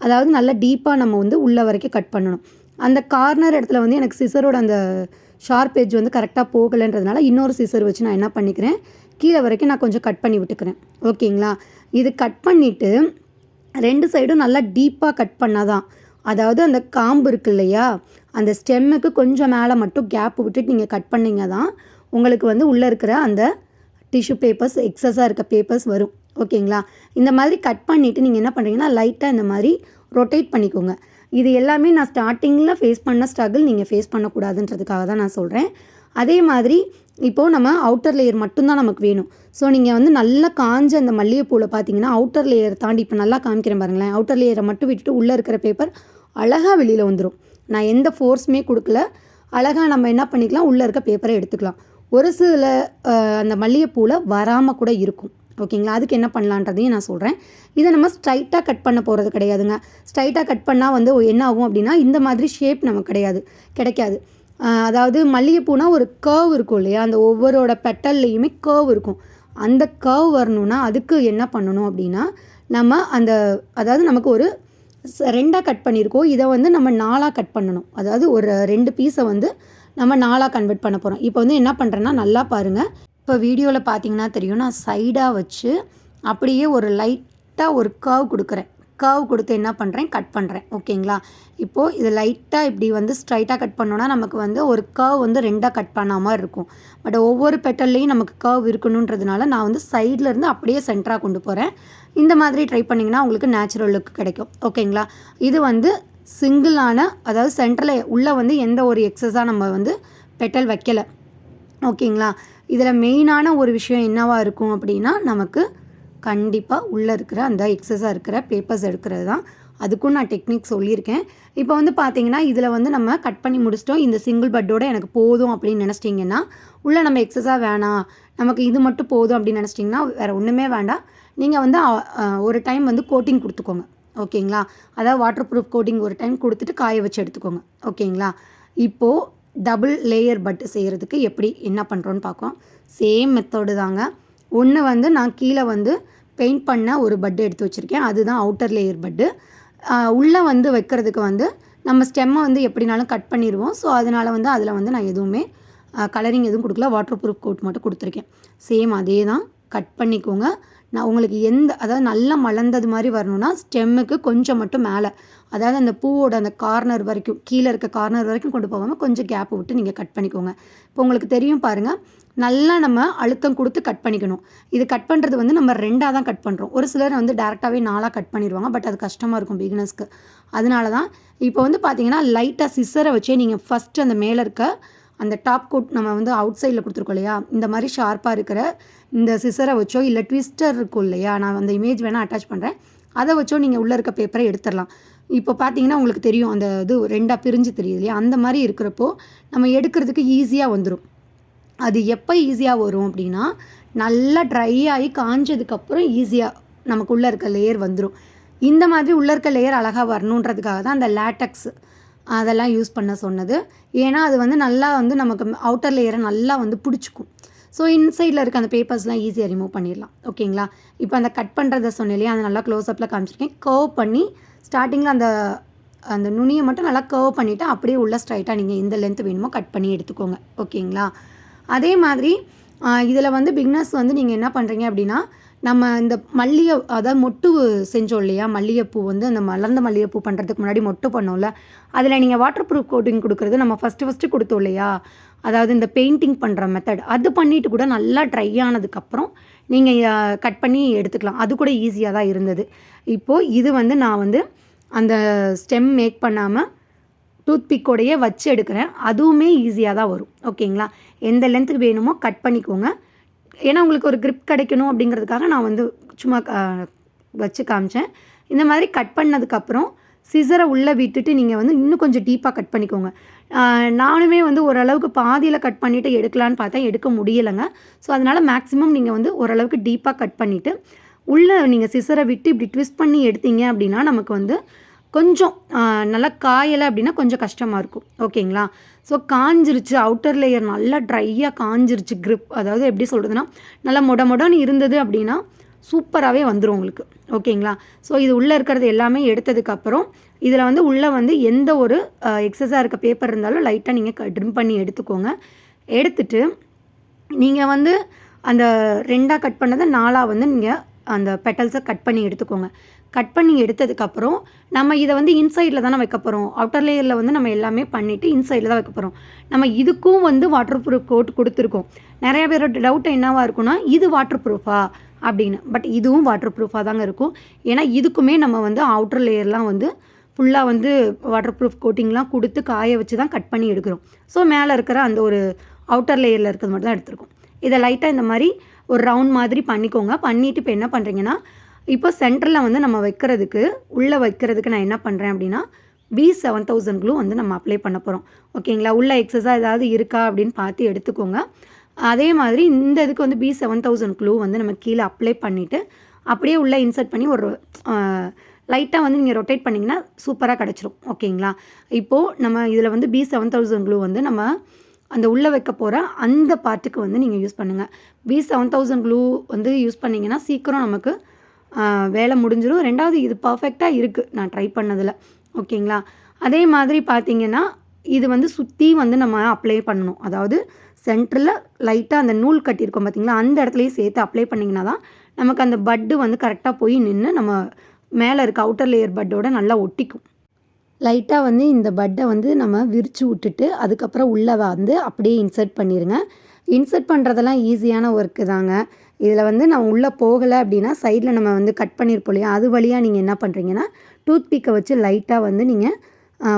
அதாவது நல்லா டீப்பாக நம்ம வந்து உள்ள வரைக்கும் கட் பண்ணணும். அந்த கார்னர் இடத்துல வந்து எனக்கு சிசரோட அந்த ஷார்ப் எட்ஜ் வந்து கரெக்டாக போகலைன்றதுனால இன்னொரு சிசர் வச்சு நான் என்ன பண்ணிக்கிறேன், கீழே வரைக்கும் நான் கொஞ்சம் கட் பண்ணி விட்டுக்கிறேன். ஓகேங்களா? இது கட் பண்ணிவிட்டு 2 சைடும் நல்லா டீப்பாக கட் பண்ணால் தான், அதாவது அந்த காம்பு இருக்கு இல்லையா, அந்த ஸ்டெம்முக்கு கொஞ்சம் மேலே மட்டும் கேப் விட்டுட்டு நீங்கள் கட் பண்ணிங்க தான் உங்களுக்கு வந்து உள்ளே இருக்கிற அந்த டிஷ்யூ பேப்பர்ஸ் எக்ஸஸாக இருக்க பேப்பர்ஸ் வரும். ஓகேங்களா? இந்த மாதிரி கட் பண்ணிவிட்டு நீங்கள் என்ன பண்ணுறீங்கன்னா லைட்டாக இந்த மாதிரி ரொட்டேட் பண்ணிக்கோங்க. இது எல்லாமே நான் ஸ்டார்டிங்கில் ஃபேஸ் பண்ண ஸ்ட்ரகிள் நீங்கள் ஃபேஸ் பண்ணக்கூடாதுன்றதுக்காக தான் நான் சொல்கிறேன். அதே மாதிரி இப்போது நம்ம அவுட்டர் லேயர் மட்டும்தான் நமக்கு வேணும். ஸோ நீங்கள் வந்து நல்லா காஞ்ச அந்த மல்லிகைப்பூவில் பார்த்தீங்கன்னா அவுட்டர் லேயர் தாண்டி இப்போ நல்லா காமிக்கிறேன் பாருங்களேன், அவுட்டர் லேயரை மட்டும் விட்டுட்டு உள்ளே இருக்கிற பேப்பர் அழகாக வெளியில் வந்துடும். நான் எந்த ஃபோர்ஸுமே கொடுக்கல, அழகாக நம்ம என்ன பண்ணிக்கலாம், உள்ளே இருக்க பேப்பரை எடுத்துக்கலாம். ஒரு சில அந்த மல்லிகைப்பூவில் வராமல் கூட இருக்கும். ஓகேங்களா? அதுக்கு என்ன பண்ணலான்றதையும் நான் சொல்கிறேன். இதை நம்ம ஸ்ட்ரைட்டாக கட் பண்ண போகிறது கிடையாதுங்க. ஸ்ட்ரைட்டாக கட் பண்ணால் வந்து என்ன ஆகும் அப்படின்னா இந்த மாதிரி ஷேப் நமக்கு கிடைக்காது. அதாவது மல்லிகைப்பூனா ஒரு கர்வ் இருக்கும் இல்லையா, அந்த ஒவ்வொருட பெட்டல்லையுமே கர்வ் இருக்கும். அந்த கர்வ் வரணுன்னா அதுக்கு என்ன பண்ணணும் அப்படின்னா நம்ம அதாவது நமக்கு ஒரு 2ஆக கட் பண்ணியிருக்கோம், இதை வந்து நம்ம 4ஆக கட் பண்ணணும். அதாவது ஒரு 2 பீஸை வந்து நம்ம 4ஆக கன்வெர்ட் பண்ண போகிறோம். இப்போ வந்து என்ன பண்ணுறேன்னா நல்லா பாருங்கள். இப்போ வீடியோவில் பார்த்தீங்கன்னா தெரியும், நான் சைடாக வச்சு அப்படியே ஒரு லைட்டாக ஒரு கர்வ் கொடுக்குறேன். கர்வ் கொடுத்து என்ன பண்ணுறேன், கட் பண்ணுறேன். ஓகேங்களா? இப்போது இது லைட்டாக இப்படி வந்து ஸ்ட்ரைட்டாக கட் பண்ணோன்னா நமக்கு வந்து ஒரு கர்வ் வந்து 2ஆக கட் பண்ண மாதிரி இருக்கும். பட் ஒவ்வொரு பெட்டல்லையும் நமக்கு கர்வ் இருக்கணுன்றதுனால நான் வந்து சைட்லேருந்து அப்படியே சென்டராக கொண்டு போகிறேன். இந்த மாதிரி ட்ரை பண்ணிங்கன்னா உங்களுக்கு நேச்சுரல் லுக் கிடைக்கும். ஓகேங்களா? இது வந்து சிங்கிளான அதாவது சென்டரில் உள்ளே வந்து எந்த ஒரு எக்ஸஸாக நம்ம வந்து பெட்டல் வைக்கலை. ஓகேங்களா? இதில் மெயினான ஒரு விஷயம் என்னவாக இருக்கும் அப்படின்னா நமக்கு கண்டிப்பாக உள்ளே இருக்கிற அந்த எக்ஸஸாக இருக்கிற பேப்பர்ஸ் எடுக்கிறது தான். அதுக்கும் நான் டெக்னிக் சொல்லியிருக்கேன். இப்போ வந்து பார்த்தீங்கன்னா இதில் வந்து நம்ம கட் பண்ணி முடிச்சிட்டோம். இந்த சிங்கிள் பட்டோட எனக்கு போதும் அப்படின்னு நினச்சிட்டிங்கன்னா, உள்ளே நம்ம எக்ஸஸாக வேணாம், நமக்கு இது மட்டும் போதும் அப்படின்னு நினச்சிட்டிங்கன்னா வேறு ஒன்றுமே வேண்டாம். நீங்கள் வந்து ஒரு டைம் வந்து கோட்டிங் கொடுத்துக்கோங்க. ஓகேங்களா? அதாவது வாட்டர் ப்ரூஃப் கோட்டிங் ஒரு டைம் கொடுத்துட்டு காய வச்சு எடுத்துக்கோங்க. ஓகேங்களா? இப்போது டபுள் லேயர் பட்டு செய்கிறதுக்கு எப்படி என்ன பண்ணுறோன்னு பார்க்கலாம். சேம் மெத்தடு தாங்க. ஒன்று வந்து நான் கீழே வந்து பெயிண்ட் பண்ண ஒரு பட்டு எடுத்து வச்சுருக்கேன், அதுதான் அவுட்டர் லேயர் பட்டு. உள்ளே வந்து வைக்கிறதுக்கு வந்து நம்ம ஸ்டெம்மை வந்து எப்படினாலும் கட் பண்ணிடுவோம். ஸோ அதனால் வந்து அதில் வந்து நான் எதுவுமே கலரிங் எதுவும் கொடுக்கல, வாட்டர் ப்ரூஃப் கோட் மட்டும் கொடுத்துருக்கேன். சேம் அதே தான், கட் பண்ணிக்கோங்க. நான் உங்களுக்கு அதாவது நல்லா மலர்ந்தது மாதிரி வரணும்னா ஸ்டெம்முக்கு கொஞ்சம் மட்டும் மேலே, அதாவது அந்த பூவோட அந்த கார்னர் வரைக்கும், கீழே இருக்க கார்னர் வரைக்கும் கொண்டு போகாமல் கொஞ்சம் கேப் விட்டு நீங்கள் கட் பண்ணிக்கோங்க. இப்போ உங்களுக்கு தெரியும் பாருங்கள், நல்லா நம்ம அழுத்தம் கொடுத்து கட் பண்ணிக்கணும். இது கட் பண்ணுறது வந்து நம்ம 2ஆக தான் கட் பண்ணுறோம். ஒரு சிலர் வந்து டேரெக்டாகவே 4ஆக கட் பண்ணிடுவாங்க, பட் அது கஷ்டமாக இருக்கும் பிகினர்ஸ்க்கு. அதனால தான் இப்போ வந்து பார்த்தீங்கன்னா லைட்டாக சிசரை வச்சே நீங்கள் ஃபஸ்ட்டு அந்த மேலே இருக்க அந்த டாப் கோட் நம்ம வந்து அவுட் சைடில் கொடுத்துருக்கோம் இல்லையா, இந்த மாதிரி ஷார்ப்பாக இருக்கிற இந்த சிசரை வச்சோ இல்லை ட்விஸ்டர் இருக்கும் இல்லையா, நான் அந்த இமேஜ் வேணால் அட்டாச் பண்ணுறேன், அதை வச்சோ நீங்கள் உள்ளே இருக்க பேப்பரை எடுத்துடலாம். இப்போ பார்த்தீங்கன்னா உங்களுக்கு தெரியும் அந்த இது 2ஆக பிரிஞ்சு தெரியுது இல்லையா, அந்த மாதிரி இருக்கிறப்போ நம்ம எடுக்கிறதுக்கு ஈஸியாக வந்துடும். அது எப்போ ஈஸியாக வரும் அப்படின்னா, நல்லா ட்ரை ஆகி காஞ்சதுக்கப்புறம் ஈஸியாக நமக்கு உள்ளே இருக்க லேயர் வந்துடும். இந்த மாதிரி உள்ளே இருக்க லேயர் அழகாக வரணுன்றதுக்காக தான் அந்த லேட்டக்ஸ் அதெல்லாம் யூஸ் பண்ண சொன்னது. ஏன்னா அது வந்து நல்லா வந்து நமக்கு அவுட்டர் லேயரை நல்லா வந்து பிடிச்சிக்கும். ஸோ இன்சைடில் இருக்க அந்த பேப்பர்ஸ்லாம் ஈஸியாக ரிமூவ் பண்ணிடலாம். ஓகேங்களா? இப்போ அந்த கட் பண்ணுறத சொன்னேன் இல்லையா, அதை நல்லா க்ளோஸ்அப்பில் காமிச்சிருக்கேன். கர்வ் பண்ணி ஸ்டார்டிங்கில் அந்த நுனியை மட்டும் நல்லா கர்வ் பண்ணிவிட்டு அப்படியே உள்ள ஸ்ட்ரைட்டாக நீங்கள் எந்த லென்த் வேணுமோ கட் பண்ணி எடுத்துக்கோங்க. ஓகேங்களா? அதே மாதிரி இதில் வந்து பிகினர்ஸ் வந்து நீங்கள் என்ன பண்ணுறீங்க அப்படின்னா, நம்ம இந்த அதாவது மொட்டு செஞ்சோம் இல்லையா, மல்லிகைப்பூ வந்து அந்த மலர்ந்த மல்லிகைப்பூ பண்ணுறதுக்கு முன்னாடி மொட்டு பண்ணோம்ல, அதில் நீங்கள் வாட்டர் ப்ரூஃப் கோட்டிங் கொடுக்குறது நம்ம ஃபஸ்ட்டு கொடுத்தோம் இல்லையா, அதாவது இந்த பெயிண்டிங் பண்ணுற மெத்தட், அது பண்ணிவிட்டு கூட நல்லா ட்ரை ஆனதுக்கப்புறம் நீங்கள் கட் பண்ணி எடுத்துக்கலாம். அது கூட ஈஸியாக தான் இருந்தது. இப்போது இது வந்து நான் வந்து அந்த ஸ்டெம் மேக் பண்ணாமல் டூத்பிக்கோடையே வச்சு எடுக்கிறேன். அதுவுமே ஈஸியாக தான் வரும். ஓகேங்களா? எந்த லென்த்துக்கு வேணுமோ கட் பண்ணிக்கோங்க. ஏன்னா உங்களுக்கு ஒரு கிரிப் கிடைக்கணும் அப்படிங்கிறதுக்காக நான் வந்து சும்மா வச்சு காமிச்சேன். இந்த மாதிரி கட் பண்ணதுக்கப்புறம் சிசரை உள்ளே விட்டுட்டு நீங்கள் வந்து இன்னும் கொஞ்சம் டீப்பாக கட் பண்ணிக்கோங்க. நானுமே வந்து ஓரளவுக்கு பாதியில் கட் பண்ணிவிட்டு எடுக்கலான்னு பார்த்தேன், எடுக்க முடியலைங்க. ஸோ அதனால் மேக்ஸிமம் நீங்கள் வந்து ஓரளவுக்கு டீப்பாக கட் பண்ணிவிட்டு உள்ளே நீங்கள் சிசரை விட்டு இப்படி ட்விஸ்ட் பண்ணி எடுத்தீங்க அப்படின்னா நமக்கு வந்து கொஞ்சம் நல்லா காயலை அப்படின்னா கொஞ்சம் கஷ்டமாக இருக்கும். ஓகேங்களா? ஸோ காஞ்சிருச்சு, அவுட்டர் லேயர் நல்லா ட்ரையாக காஞ்சிருச்சு. கிரிப் அதாவது எப்படி சொல்கிறதுனா, நல்லா மொடன்னு இருந்தது அப்படின்னா சூப்பராகவே வந்துடும் உங்களுக்கு. ஓகேங்களா? ஸோ இது உள்ளே இருக்கிறது எல்லாமே எடுத்ததுக்கப்புறம் இதில் வந்து உள்ளே வந்து எந்த ஒரு எக்ஸஸாக இருக்க பேப்பர் இருந்தாலும் லைட்டாக நீங்கள் ட்ரிம் பண்ணி எடுத்துக்கோங்க. எடுத்துட்டு நீங்கள் வந்து அந்த 2ஆக கட் பண்ணதை 4ஆக வந்து நீங்கள் அந்த பெட்டல்ஸை கட் பண்ணி எடுத்துக்கோங்க. கட் பண்ணி எடுத்ததுக்கப்புறம் நம்ம இதை வந்து இன்சைடில் தானே வைக்க போகிறோம். அவுட்டர் லேயரில் வந்து நம்ம எல்லாமே பண்ணிவிட்டு இன்சைடில் தான் வைக்க போகிறோம். நம்ம இதுக்கும் வந்து வாட்டர் ப்ரூஃப் கோட் கொடுத்துருக்கோம். நிறைய பேரோட டவுட் என்னவாக இருக்குன்னா, இது வாட்டர் ப்ரூஃபா அப்படின்னு. பட் இதுவும் வாட்டர் ப்ரூஃபாக தாங்க இருக்கும். ஏன்னா இதுக்குமே நம்ம வந்து அவுட்டர் லேயர்லாம் வந்து ஃபுல்லாக வந்து வாட்டர் ப்ரூஃப் கோட்டிங்லாம் கொடுத்து காய வச்சு தான் கட் பண்ணி எடுக்கிறோம். ஸோ மேலே இருக்கிற அந்த ஒரு அவுட்டர் லேயரில் இருக்கிறது மட்டும் தான் எடுத்துருக்கோம். இதை லைட்டாக இந்த மாதிரி ஒரு ரவுண்ட் மாதிரி பண்ணிக்கோங்க. பண்ணிவிட்டு இப்போ என்ன பண்ணுறீங்கன்னா, இப்போ சென்டரில் வந்து நம்ம வைக்கிறதுக்கு உள்ளே வைக்கிறதுக்கு நான் என்ன பண்ணுறேன் அப்படின்னா, B7000 க்ளூ வந்து நம்ம அப்ளை பண்ண போகிறோம். ஓகேங்களா? உள்ளே எக்ஸஸாக ஏதாவது இருக்கா அப்படின்னு பார்த்து எடுத்துக்கோங்க. அதே மாதிரி இந்த இதுக்கு வந்து B7000 க்ளூ வந்து நம்ம கீழே அப்ளை பண்ணிவிட்டு அப்படியே உள்ளே இன்சர்ட் பண்ணி ஒரு லைட்டாக வந்து நீங்கள் ரொட்டேட் பண்ணிங்கன்னா சூப்பராக கிடச்சிரும். ஓகேங்களா? இப்போது நம்ம இதில் வந்து B7000 க்ளூ வந்து நம்ம அந்த உள்ளே வைக்க போகிற அந்த பார்ட்டுக்கு வந்து நீங்கள் யூஸ் பண்ணுங்கள். B7000 க்ளூ வந்து யூஸ் பண்ணிங்கன்னா சீக்கிரம் நமக்கு வேலை முடிஞ்சிடும். 2வது இது பர்ஃபெக்டாக இருக்குது நான் ட்ரை பண்ணதில். ஓகேங்களா? அதே மாதிரி பார்த்திங்கன்னா இது வந்து சுற்றி வந்து நம்ம அப்ளை பண்ணணும். அதாவது சென்டரில் லைட்டாக அந்த நூல் கட்டியிருக்கோம் பார்த்திங்களா, அந்த இடத்துலையும் சேர்த்து அப்ளை பண்ணிங்கன்னா தான் நமக்கு அந்த பட்டு வந்து கரெக்டாக போய் நின்று நம்ம மேலே இருக்க அவுட்டர் லேயர் பட்டோட நல்லா ஒட்டிக்கும். லைட்டாக வந்து இந்த பட்டை வந்து நம்ம விரித்து விட்டுட்டு அதுக்கப்புறம் உள்ளே வந்து அப்படியே இன்சர்ட் பண்ணிடுங்க. இன்சர்ட் பண்ணுறதெல்லாம் ஈஸியான ஒர்க்கு தாங்க. இதில் வந்து நான் உள்ளே போகலை அப்படின்னா சைடில் நம்ம வந்து கட் பண்ணியிருப்போம் இல்லையா, அது வழியாக நீங்கள் என்ன பண்ணுறீங்கன்னா டூத்பிக்கை வச்சு லைட்டாக வந்து நீங்கள்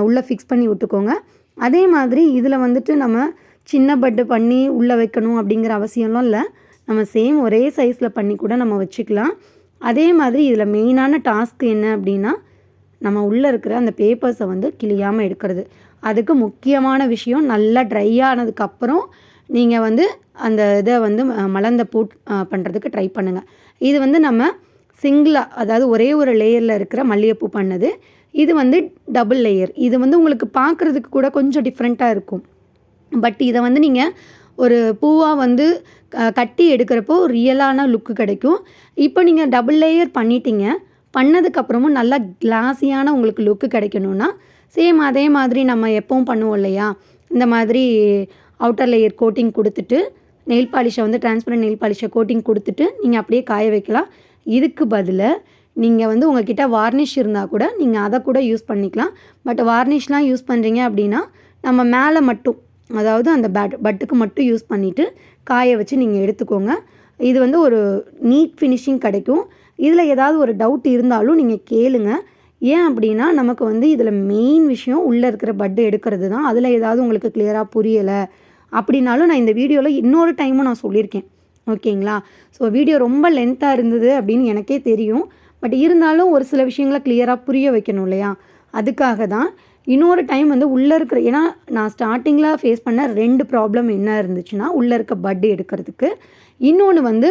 உள்ளே ஃபிக்ஸ் பண்ணி விட்டுக்கோங்க. அதே மாதிரி இதில் வந்துட்டு நம்ம சின்ன பட்டு பண்ணி உள்ளே வைக்கணும் அப்படிங்கிற அவசியம்லாம் இல்லை. நம்ம சேம் ஒரே சைஸில் பண்ணி கூட நம்ம வச்சுக்கலாம். அதே மாதிரி இதில் மெயினான டாஸ்க் என்ன அப்படின்னா, நம்ம உள்ளே இருக்கிற அந்த பேப்பர்ஸை வந்து கிழியாமல் எடுக்கிறது. அதுக்கு முக்கியமான விஷயம், நல்லா ட்ரை ஆனதுக்கப்புறம் நீங்கள் வந்து அந்த இதை வந்து மலர்ந்த பூ பண்ணுறதுக்கு ட்ரை பண்ணுங்கள். இது வந்து நம்ம சிங்கிளாக, அதாவது ஒரே ஒரு லேயரில் இருக்கிற மல்லிகைப்பூ பண்ணது. இது வந்து டபுள் லேயர். இது வந்து உங்களுக்கு பார்க்குறதுக்கு கூட கொஞ்சம் டிஃப்ரெண்ட்டாக இருக்கும். பட் இதை வந்து நீங்கள் ஒரு பூவாக வந்து கட்டி எடுக்கிறப்போ ரியலான லுக்கு கிடைக்கும். இப்போ நீங்கள் டபுள் லேயர் பண்ணிட்டீங்க. பண்ணதுக்கப்புறமும் நல்லா கிளாஸியான உங்களுக்கு லுக்கு கிடைக்கணுன்னா சேம் அதே மாதிரி நம்ம எப்பவும் பண்ணுவோம் இல்லையா, இந்த மாதிரி அவுட்டர் லேயர் கோட்டிங் கொடுத்துட்டு நெயில் பாலிஷை வந்து டிரான்ஸ்பரண்ட் நெயில் பாலிஷை கோட்டிங் கொடுத்துட்டு நீங்கள் அப்படியே காய வைக்கலாம். இதுக்கு பதிலாக நீங்கள் வந்து உங்கள்கிட்ட வார்னிஷ் இருந்தால் கூட நீங்கள் அதை கூட யூஸ் பண்ணிக்கலாம். பட் வார்னிஷ்லாம் யூஸ் பண்ணுறீங்க அப்படின்னா நம்ம மேலே மட்டும், அதாவது அந்த பட்டுக்கு மட்டும் யூஸ் பண்ணிவிட்டு காய வச்சு நீங்கள் எடுத்துக்கோங்க. இது வந்து ஒரு நீட் ஃபினிஷிங் கிடைக்கும். இதில் ஏதாவது ஒரு டவுட் இருந்தாலும் நீங்கள் கேளுங்க. ஏன் அப்படின்னா நமக்கு வந்து இதில் மெயின் விஷயம் உள்ளே இருக்கிற பட்டு எடுக்கிறது தான். அதில் ஏதாவது உங்களுக்கு கிளியராக புரியலை அப்படின்னாலும் நான் இந்த வீடியோவில் இன்னொரு டைமும் நான் சொல்லியிருக்கேன். ஓகேங்களா? ஸோ வீடியோ ரொம்ப லென்த்தாக இருந்தது அப்படின்னு எனக்கே தெரியும். பட் இருந்தாலும் ஒரு சில விஷயங்களை கிளியராக புரிய வைக்கணும் இல்லையா, அதுக்காக தான் இன்னொரு டைம் வந்து உள்ளே இருக்கிற, ஏன்னா நான் ஸ்டார்டிங்கில் ஃபேஸ் பண்ண 2 ப்ராப்ளம் என்ன இருந்துச்சுன்னா, உள்ளே இருக்க பட்டு எடுக்கிறதுக்கு, இன்னொன்று வந்து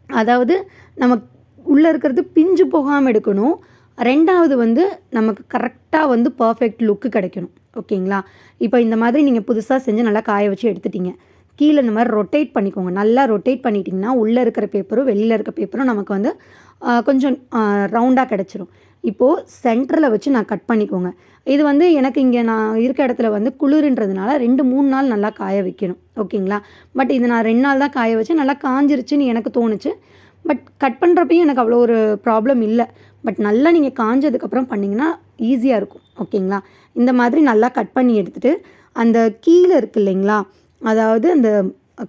அதாவது நம்ம உள்ளே இருக்கிறது பிஞ்சு போகாமல் எடுக்கணும். 2வது வந்து நமக்கு கரெக்டாக வந்து பர்ஃபெக்ட் லுக்கு கிடைக்கணும். ஓகேங்களா? இப்போ இந்த மாதிரி நீங்கள் புதுசாக செஞ்சு நல்லா காய வச்சு எடுத்துட்டீங்க. கீழே இந்த மாதிரி ரொட்டேட் பண்ணிக்கோங்க. நல்லா ரொட்டேட் பண்ணிட்டிங்கன்னா உள்ளே இருக்கிற பேப்பரும் வெளியில் இருக்க பேப்பரும் நமக்கு வந்து கொஞ்சம் ரவுண்டாக கிடச்சிரும். இப்போது சென்டரில் வச்சு நான் கட் பண்ணிக்கோங்க. இது வந்து எனக்கு இங்கே நான் இருக்க இடத்துல வந்து குளிர்ன்றதுனால 2-3 நாள் நல்லா காய வைக்கணும். ஓகேங்களா? பட் இது நான் 2 நாள் தான் காய வச்சு நல்லா காஞ்சிருச்சுன்னு எனக்கு தோணுச்சு. பட் கட் பண்ணுறப்பையும் எனக்கு அவ்வளோ ஒரு ப்ராப்ளம் இல்லை. பட் நல்லா நீங்கள் காஞ்சதுக்கப்புறம் பண்ணிங்கன்னா ஈஸியாக இருக்கும். ஓகேங்களா? இந்த மாதிரி நல்லா கட் பண்ணி எடுத்துகிட்டு அந்த கீழே இருக்குது இல்லைங்களா, அதாவது அந்த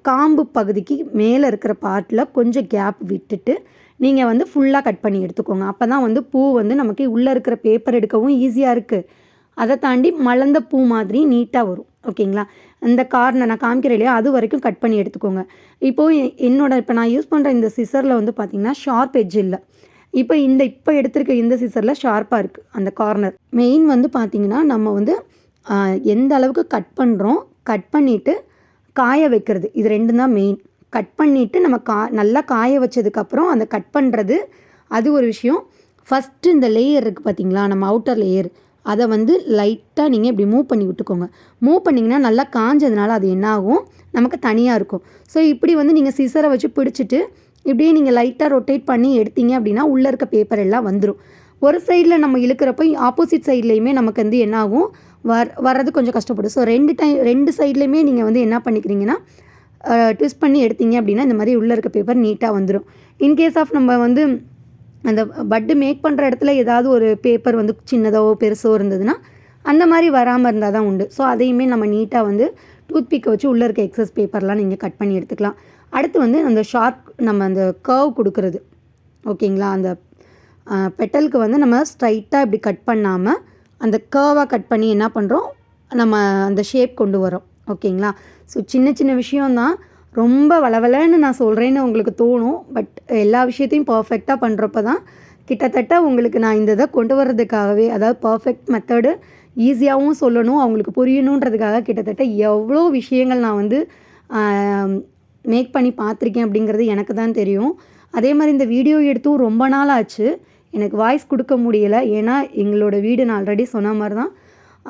காம்பு பகுதிக்கு மேலே இருக்கிற பார்ட்டில் கொஞ்சம் கேப் விட்டுட்டு நீங்கள் வந்து ஃபுல்லாக கட் பண்ணி எடுத்துக்கோங்க. அப்போ தான் வந்து பூ வந்து நமக்கு உள்ளே இருக்கிற பேப்பர் எடுக்கவும் ஈஸியாக இருக்குது. அதை தாண்டி மலர்ந்த பூ மாதிரி நீட்டாக வரும். ஓகேங்களா? இந்த கார்னர் நான் காமிக்கிறேன் இல்லையா, அது வரைக்கும் கட் பண்ணி எடுத்துக்கோங்க. இப்போது இப்போ நான் யூஸ் பண்ணுற இந்த சிசரில் வந்து பார்த்திங்கன்னா ஷார்ப் எட்ஜ் இல்லை. இப்போ எடுத்திருக்க இந்த சிசரில் ஷார்ப்பாக இருக்குது அந்த கார்னர். மெயின் வந்து பார்த்திங்கன்னா நம்ம வந்து எந்த அளவுக்கு கட் பண்ணுறோம், கட் பண்ணிவிட்டு காய வைக்கிறது, இது 2 தான் மெயின். கட் பண்ணிவிட்டு நம்ம நல்லா காய வச்சதுக்கப்புறம் அந்த கட் பண்ணுறது அது ஒரு விஷயம். ஃபஸ்ட்டு இந்த லேயர் இருக்குது பார்த்திங்களா, நம்ம அவுட்டர் லேயர், அதை வந்து லைட்டாக நீங்கள் இப்படி மூவ் பண்ணி விட்டுக்கோங்க. மூவ் பண்ணிங்கன்னா நல்லா காஞ்சதுனால அது என்ன ஆகும், நமக்கு தனியாக இருக்கும். ஸோ இப்படி வந்து நீங்கள் சிசரை வச்சு பிடிச்சிட்டு இப்படியே நீங்கள் லைட்டாக ரொட்டேட் பண்ணி எடுத்தீங்க அப்படின்னா உள்ளே இருக்க பேப்பர் எல்லாம் வந்துடும். ஒரு சைடில் நம்ம இழுக்கிறப்போ ஆப்போசிட் சைட்லேயுமே நமக்கு வந்து என்ன ஆகும், வர்றது கொஞ்சம் கஷ்டப்படும். ஸோ 2 சைட்லேயுமே நீங்கள் வந்து என்ன பண்ணிக்கிறீங்கன்னா ட்விஸ்ட் பண்ணி எடுத்தீங்க அப்படின்னா இந்த மாதிரி உள்ளே இருக்க பேப்பர் நீட்டாக வந்துடும். இன்கேஸ் ஆஃப் நம்ம வந்து அந்த பட்டு மேக் பண்ணுற இடத்துல ஏதாவது ஒரு பேப்பர் வந்து சின்னதோ பெருசோ இருந்ததுன்னா அந்த மாதிரி வராமல் இருந்தால் தான் உண்டு. ஸோ அதையுமே நம்ம நீட்டாக வந்து டூத்பிக்கை வச்சு உள்ளே இருக்க எக்ஸஸ் பேப்பர்லாம் நீங்கள் கட் பண்ணி எடுத்துக்கலாம். அடுத்து வந்து அந்த ஷார்ப் நம்ம அந்த கர்வ் கொடுக்குறது. ஓகேங்களா? அந்த பெட்டலுக்கு வந்து நம்ம ஸ்ட்ரைட்டாக இப்படி கட் பண்ணாமல் அந்த கர்வாக கட் பண்ணி என்ன பண்ணுறோம், நம்ம அந்த ஷேப் கொண்டு வரோம். ஓகேங்களா? ஸோ சின்ன சின்ன விஷயந்தான், ரொம்ப வளவலன்னு நான் சொல்கிறேன்னு உங்களுக்கு தோணும். பட் எல்லா விஷயத்தையும் பர்ஃபெக்டாக பண்ணுறப்ப தான் கிட்டத்தட்ட உங்களுக்கு நான் இந்த இதை கொண்டு வர்றதுக்காகவே, அதாவது பர்ஃபெக்ட் மெத்தடு ஈஸியாகவும் சொல்லணும், அவங்களுக்கு புரியணுன்றதுக்காக கிட்டத்தட்ட எவ்வளோ விஷயங்கள் நான் வந்து மேக் பண்ணி பார்த்துருக்கேன் அப்படிங்கிறது எனக்கு தான் தெரியும். அதே மாதிரி இந்த வீடியோ எடுத்தும் ரொம்ப நாள் ஆச்சு. எனக்கு வாய்ஸ் கொடுக்க முடியலை. ஏன்னா எங்களோட வீடு நான் ஆல்ரெடி சொன்ன மாதிரி தான்,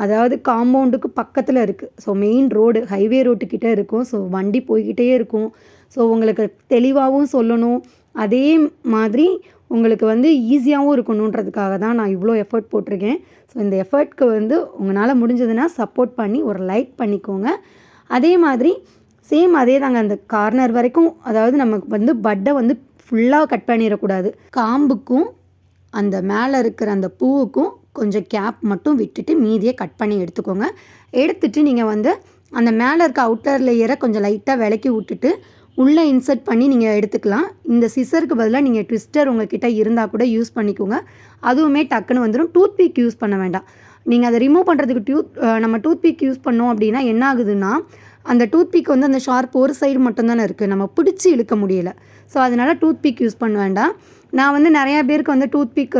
அதாவது காம்பவுண்டுக்கு பக்கத்தில் இருக்குது. ஸோ மெயின் ரோடு, ஹைவே ரோட்டுக்கிட்டே இருக்கும். ஸோ வண்டி போய்கிட்டே இருக்கும். ஸோ உங்களுக்கு தெளிவாகவும் சொல்லணும், அதே மாதிரி உங்களுக்கு வந்து ஈஸியாகவும் இருக்கணுன்றதுக்காக தான் நான் இவ்வளோ எஃபர்ட் போட்டிருக்கேன். ஸோ இந்த எஃபர்ட்க்கு வந்து உங்களால் முடிஞ்சதுன்னா சப்போர்ட் பண்ணி ஒரு லைக் பண்ணிக்கோங்க. அதே மாதிரி சேம் அதே தாங்க, அந்த கார்னர் வரைக்கும், அதாவது நமக்கு வந்து பட்டை வந்து ஃபுல்லாக கட் பண்ணிடக்கூடாது. காம்புக்கும் அந்த மேலே இருக்கிற அந்த பூவுக்கும் கொஞ்சம் கேப் மட்டும் விட்டுட்டு மீதியை கட் பண்ணி எடுத்துக்கோங்க. எடுத்துகிட்டு நீங்கள் வந்து அந்த மேலே இருக்க அவுட்டர் லேயரை கொஞ்சம் லைட்டாக விலக்கி விட்டுட்டு உள்ளே இன்சர்ட் பண்ணி நீங்கள் எடுத்துக்கலாம். இந்த சிசருக்கு பதிலாக நீங்கள் ட்விஸ்டர் உங்கள்கிட்ட இருந்தால் கூட யூஸ் பண்ணிக்கோங்க. அதுவுமே டக்குன்னு வந்துடும். டூத்பிக் யூஸ் பண்ண வேண்டாம். நீங்கள் அதை ரிமூவ் பண்ணுறதுக்கு நம்ம டூத்பிக் யூஸ் பண்ணோம் அப்படின்னா என்ன ஆகுதுன்னா, அந்த டூத்பிக் வந்து அந்த ஷார்ப் ஒரு சைடு மட்டும்தானே இருக்குது, நம்ம பிடிச்சி இழுக்க முடியலை. ஸோ அதனால் டூத்பிக் யூஸ் பண்ண வேண்டாம். நான் வந்து நிறையா பேருக்கு வந்து டூத்பிக்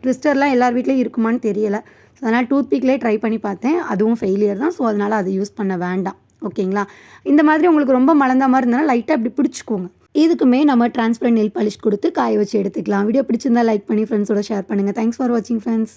ட்விஸ்டர்லாம் எல்லார் வீட்லேயும் இருக்குமான்னு தெரியலை. ஸோ அதனால் டூத்பிக்லேயே ட்ரை பண்ணி பார்த்தேன், அதுவும் ஃபெயிலியர் தான். ஸோ அதனால் அதை யூஸ் பண்ண வேண்டாம். ஓகேங்களா? இந்த மாதிரி உங்களுக்கு ரொம்ப மலர்ந்த மாதிரி இருந்தாலும் லைட்டாக இப்படி பிடிச்சிக்கோங்க. இதுக்குமே நம்ம டிரான்ஸ்பரண்ட் நெயில் பாலிஷ் கொடுத்து காய வச்சு எடுத்துக்கலாம். வீடியோ பிடிச்சிருந்தா லைக் பண்ணி ஃப்ரெண்ட்ஸோட ஷேர் பண்ணுங்கள். தேங்க்ஸ் ஃபார் வாட்சிங் ஃப்ரெண்ட்ஸ்.